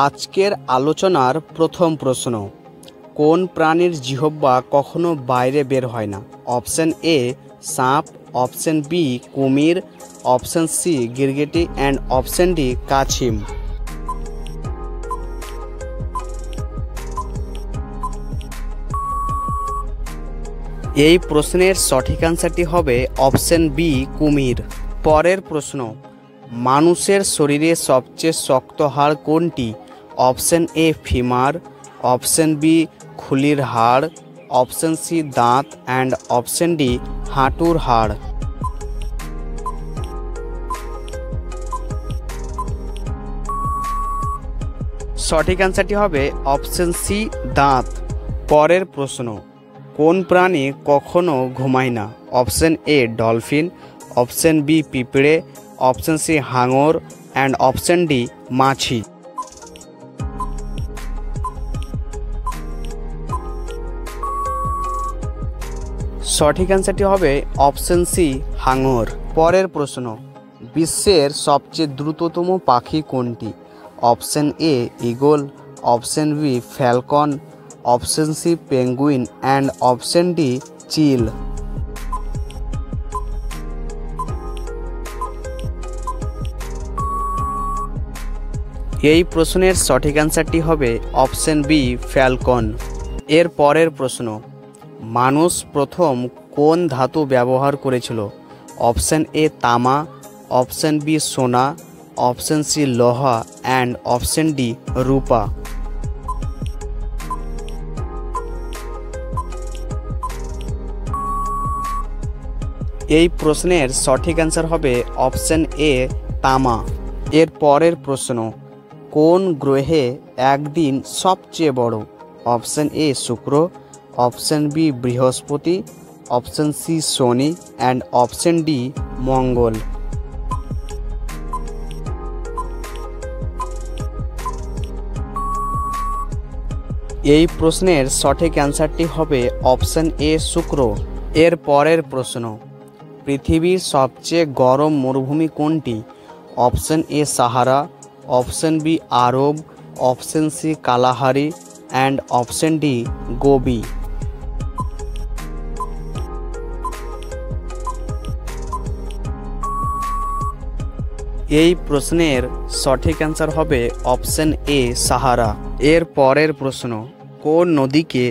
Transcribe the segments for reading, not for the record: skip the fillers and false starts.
আজকের আলোচনার প্রথম প্রশ্ন, কোন প্রাণীর জিহ্বা কখনো বাইরে বের হয় না? অপশন এ সাপ, অপশন বি কুমির, অপশন সি গিরগিটি অ্যান্ড অপশন ডি কাছিম। এই প্রশ্নের সঠিক অ্যান্সারটি হবে অপশন বি কুমির। পরের প্রশ্ন, মানুষের শরীরে সবচেয়ে শক্ত হাড় কোনটি? Option A femur, option B খুলির হাড়, অপশন সি দাঁত অ্যান্ড অপশন ডি হাঁটুর হাড়। সঠিক অ্যান্সারটি হবে অপশন সি দাঁত। পরের প্রশ্ন, কোন প্রাণী কখনো ঘুমায় না? Option A dolphin, option B পিঁপড়ে, অপশন সি হাঙর অ্যান্ড অপশন ডি মাছি। সঠিক অ্যান্সারটি হবে অপশন সি হাঙর। পরের প্রশ্ন, বিশ্বের সবচেয়ে দ্রুততম পাখি কোনটি? Option A eagle, option B falcon, option C penguin and option D চিল। এই প্রশ্নের সঠিক অ্যান্সারটি হবে অপশন বি ফ্যালকন। এর পরের প্রশ্ন, মানুষ প্রথম কোন ধাতু ব্যবহার করেছিল? অপশন এ তামা, অপশন বি সোনা, অপশন সি লোহা অ্যান্ড অপশন ডি রূপা। এই প্রশ্নের সঠিক অ্যান্সার হবে অপশন এ তামা। এর পরের প্রশ্ন, কোন গ্রহে একদিন সবচেয়ে বড়? অপশন এ শুক্র, অপশন বি বৃহস্পতি, অপশন সি শনি অ্যান্ড অপশন ডি মঙ্গল। এই প্রশ্নের সঠিক অ্যান্সারটি হবে অপশন এ শুক্র। এর পরের প্রশ্ন, পৃথিবীর সবচেয়ে গরম মরুভূমি কোনটি? Option A Sahara, option B আরব, option C Kalahari and option D Gobi. এই প্রশ্নের সঠিক অ্যান্সার হবে অপশন এ সাহারা। এর পরের প্রশ্ন, কোন নদীকে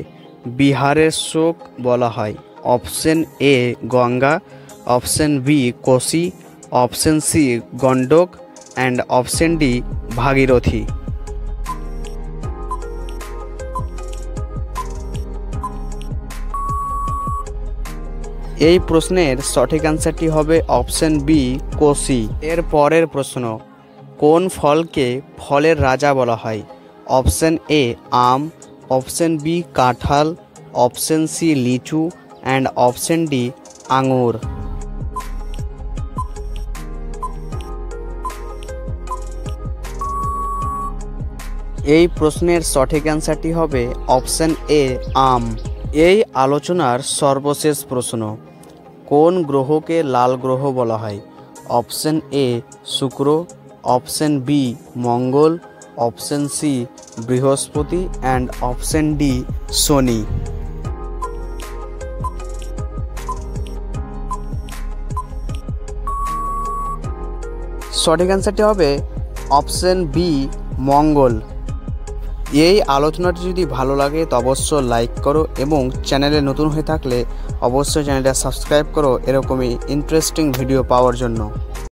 বিহারের শোক বলা হয়? Option A Ganga, option B Kosi, option C Gandak and option D Bhagirathi. এই প্রশ্নের সঠিক অ্যান্সারটি হবে অপশন বি কোসি। এর পরের প্রশ্ন, কোন ফলকে ফলের রাজা বলা হয়? অপশন এ আম, অপশন বি কাঁঠাল, অপশন সি লিচু অ্যান্ড অপশন ডি আঙুর। এই প্রশ্নের সঠিক অ্যান্সারটি হবে অপশন এ আম। এই আলোচনার সর্বশেষ প্রশ্ন, কোন গ্রহকে লাল গ্রহ বলা হয়? অপশন এ শুক্র, অপশন বি মঙ্গল, অপশন সি বৃহস্পতি অ্যান্ড অপশন ডি শনি। সঠিক অ্যান্সারটি হবে অপশন বি মঙ্গল। এই আলোচনাটি যদি ভালো লাগে তো অবশ্যই লাইক করো এবং চ্যানেলে নতুন হয়ে থাকলে অবশ্যই চ্যানেলটা সাবস্ক্রাইব করো এরকমই ইন্টারেস্টিং ভিডিও পাওয়ার জন্য।